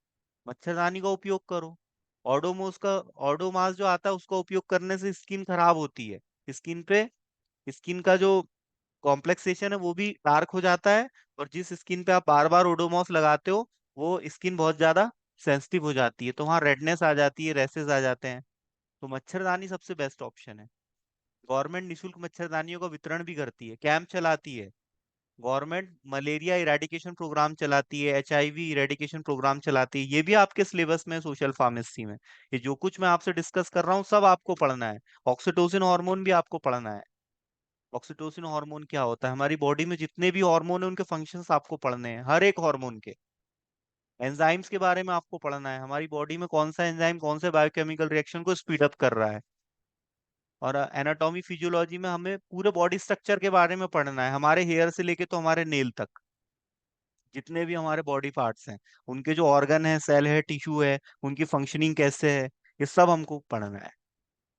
Speaker 1: मच्छरदानी का उपयोग करो। ओडोमोस का, ओडोमास जो आता है उसका उपयोग करने से स्किन खराब होती है। स्किन पे, स्किन का जो कॉम्प्लेक्सेशन है वो भी डार्क हो जाता है। और जिस स्किन पे आप बार बार ओडोमॉस लगाते हो, वो स्किन बहुत ज्यादा सेंसिटिव हो जाती है, तो वहाँ रेडनेस आ जाती है, रैसेस आ जाते हैं। तो मच्छरदानी सबसे बेस्ट ऑप्शन है। गवर्नमेंट निशुल्क मच्छरदानियों का वितरण भी करती है, कैंप चलाती है। गवर्नमेंट मलेरिया इरेडिकेशन प्रोग्राम चलाती है, HIV इरेडिकेशन प्रोग्राम चलाती है। ये भी आपके सिलेबस में, सोशल फार्मेसी में। ये जो कुछ मैं आपसे डिस्कस कर रहा हूँ सब आपको पढ़ना है। ऑक्सीटोसिन हार्मोन भी आपको पढ़ना है। ऑक्सीटोसिन हार्मोन क्या होता है, हमारी बॉडी में जितने भी हार्मोन है उनके फंक्शंस आपको पढ़ने हैं, हर एक हार्मोन के। एंजाइम्स के बारे में आपको पढ़ना है, हमारी बॉडी में कौन सा एंजाइम कौन से बायोकेमिकल रिएक्शन को स्पीड अप कर रहा है। और एनाटॉमी फिजियोलॉजी में हमें पूरे बॉडी स्ट्रक्चर के बारे में पढ़ना है, हमारे हेयर से लेके तो हमारे नेल तक, जितने भी हमारे बॉडी पार्ट्स हैं, उनके जो ऑर्गन है, सेल है, टिश्यू है, उनकी फंक्शनिंग कैसे है, ये सब हमको पढ़ना है।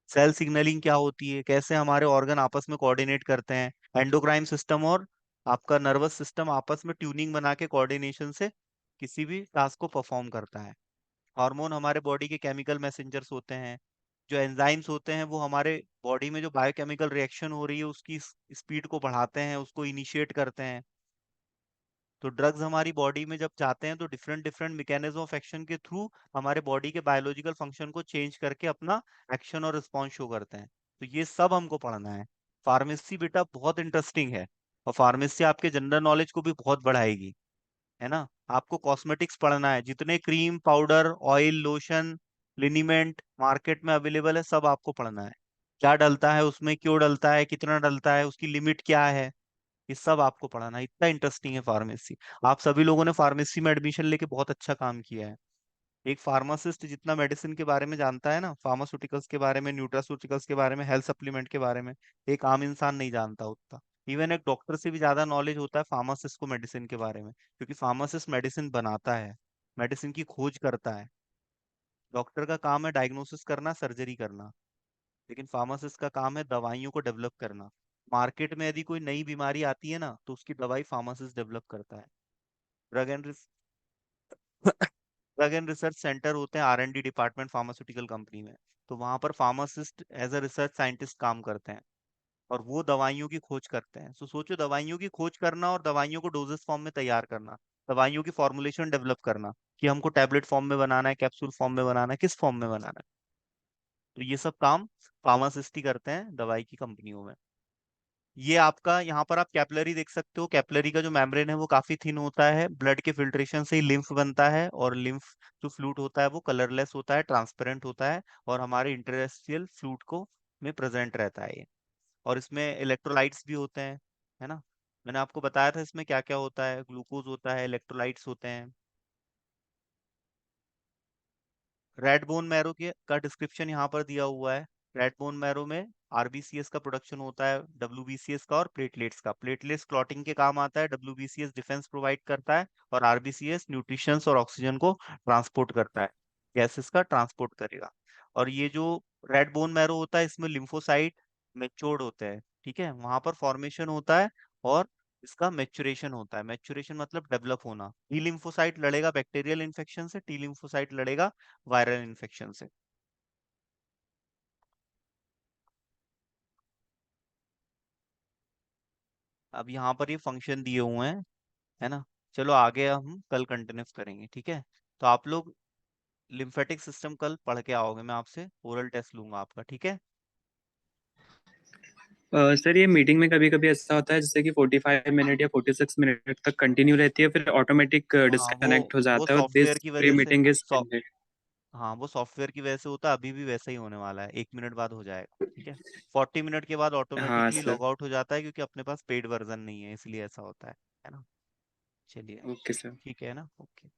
Speaker 1: सेल सिग्नलिंग क्या होती है, कैसे हमारे ऑर्गन आपस में कोऑर्डिनेट करते हैं, एंडोक्राइन सिस्टम और आपका नर्वस सिस्टम आपस में ट्यूनिंग बना के कोऑर्डिनेशन से किसी भी टास्क को परफॉर्म करता है। हार्मोन हमारे बॉडी के केमिकल मैसेंजर्स होते हैं। जो एंजाइम्स होते हैं वो हमारे बॉडी में जो बायोकेमिकल रिएक्शन हो रही है उसकी स्पीड को बढ़ाते हैं, उसको इनिशिएट करते हैं। तो ड्रग्स हमारी बॉडी में जब जाते हैं तो different different mechanism of action के थ्रू हमारे बॉडी के बायोलॉजिकल फंक्शन को चेंज करके अपना एक्शन और रिस्पॉन्स शो करते हैं। तो ये सब हमको पढ़ना है। फार्मेसी बेटा बहुत इंटरेस्टिंग है, और फार्मेसी आपके जनरल नॉलेज को भी बहुत बढ़ाएगी, है ना। आपको कॉस्मेटिक्स पढ़ना है, जितने cream powder oil lotion liniment market में अवेलेबल है सब आपको पढ़ना है। क्या डलता है उसमें, क्यों डलता है, कितना डलता है, उसकी लिमिट क्या है, ये सब आपको पढ़ाना है। इतना इंटरेस्टिंग है फार्मेसी। आप सभी लोगों ने फार्मेसी में एडमिशन लेके बहुत अच्छा काम किया है। एक फार्मासिस्ट जितना मेडिसिन के बारे में जानता है ना, फार्मास्यूटिकल्स के बारे में, न्यूट्रास्यूटिकल्स के बारे में, हेल्थ सप्लीमेंट के बारे में, एक आम इंसान नहीं जानता उतना। इवन एक डॉक्टर से भी ज्यादा नॉलेज होता है फार्मासिस्ट को मेडिसिन के बारे में, क्योंकि फार्मासिस्ट मेडिसिन बनाता है, मेडिसिन की खोज करता है। डॉक्टर का काम है डायग्नोसिस करना, सर्जरी करना, लेकिन फार्मासिस्ट का काम है दवाइयों को डेवलप करना। मार्केट में यदि कोई नई बीमारी आती है ना तो उसकी दवाई फार्मासिस्ट डेवलप करता है। Drug and drug and research centre होते हैं, R&D डिपार्टमेंट फार्मास्यूटिकल कंपनी में। तो वहां पर pharmacist as a research scientist काम करते हैं, और वो दवाइयों की खोज करते हैं। तो सोचो, दवाइयों की खोज करना और दवाइयों को डोजेस फॉर्म में तैयार करना, दवाइयों की फॉर्मुलेशन डेवलप करना, कि हमको टैबलेट फॉर्म में बनाना है, कैप्सूल फॉर्म में बनाना है, किस फॉर्म में बनाना है। तो ये सब काम फार्मासिस्ट ही करते हैं दवाई की कंपनियों में। ये आपका यहाँ पर आप कैपलरी देख सकते हो। कैपलरी का जो मेम्ब्रेन है वो काफी थिन होता है, ब्लड के फिल्ट्रेशन से ही लिम्फ बनता है, और लिम्फ जो फ्लूइड होता है वो कलरलेस होता है, ट्रांसपेरेंट होता है, और हमारे इंटरस्टिशियल फ्लूइड को में प्रेजेंट रहता है ये। और इसमें इलेक्ट्रोलाइट्स भी होते हैं, है ना। मैंने आपको बताया था इसमें क्या क्या होता है, ग्लूकोज होता है, इलेक्ट्रोलाइट्स होते हैं। रेड बोन मैरो के का डिस्क्रिप्शन यहाँ पर दिया हुआ है। रेड बोन मैरो में आरबीसीएस का प्रोडक्शन होता है, डब्ल्यूबीसीएस का और प्लेटलेट्स का। प्लेटलेट्स क्लॉटिंग के काम आता है, डब्ल्यूबीसीएस डिफेंस प्रोवाइड करता है, और आरबीसीएस न्यूट्रिशन और ऑक्सीजन को ट्रांसपोर्ट करता है, गैसेस का ट्रांसपोर्ट करेगा। और ये जो रेड बोन मैरो होता है, इसमें लिम्फोसाइट मेच्योर्ड होते हैं, ठीक है, वहां पर फॉर्मेशन होता है, और इसका मेचुरेशन होता है। मेचुरेशन मतलब डेवलप होना। टी लिम्फोसाइट लड़ेगा बैक्टीरियल इन्फेक्शन से, टी लिम्फोसाइट लड़ेगा वायरल इन्फेक्शन से। अब यहाँ पर ये फंक्शन दिए हुए हैं, है ना। चलो आगे हम कल कंटिन्यू करेंगे, ठीक है। तो आप लोग लिम्फेटिक सिस्टम कल पढ़ के आओगे, मैं आपसे ओरल टेस्ट लूंगा आपका, ठीक है।
Speaker 3: सर ये मीटिंग में कभी कभी ऐसा होता है जैसे कि 45 मिनट या 46 मिनट तक कंटिन्यू रहती है, फिर ऑटोमेटिक
Speaker 1: हाँ
Speaker 3: डिस्कनेक्ट हो
Speaker 1: वो
Speaker 3: जाता है और
Speaker 1: सॉफ्टवेयर
Speaker 3: दिस
Speaker 1: की
Speaker 3: प्री
Speaker 1: वजह से,
Speaker 3: मीटिंग इज एंडेड।
Speaker 1: हाँ वो सॉफ्टवेयर की वजह से होता है, अभी भी वैसा ही होने वाला है, 1 मिनट बाद हो जाएगा, ठीक है। 40 मिनट के बाद
Speaker 3: हाँ
Speaker 1: ऑटोमेटिकली
Speaker 3: सर।
Speaker 1: लॉग आउट हो जाता है, क्योंकि अपने पास पेड वर्जन नहीं है, इसलिए ऐसा होता है ना। चलिए,
Speaker 3: ओके सर।
Speaker 1: ठीक है ना, ओके।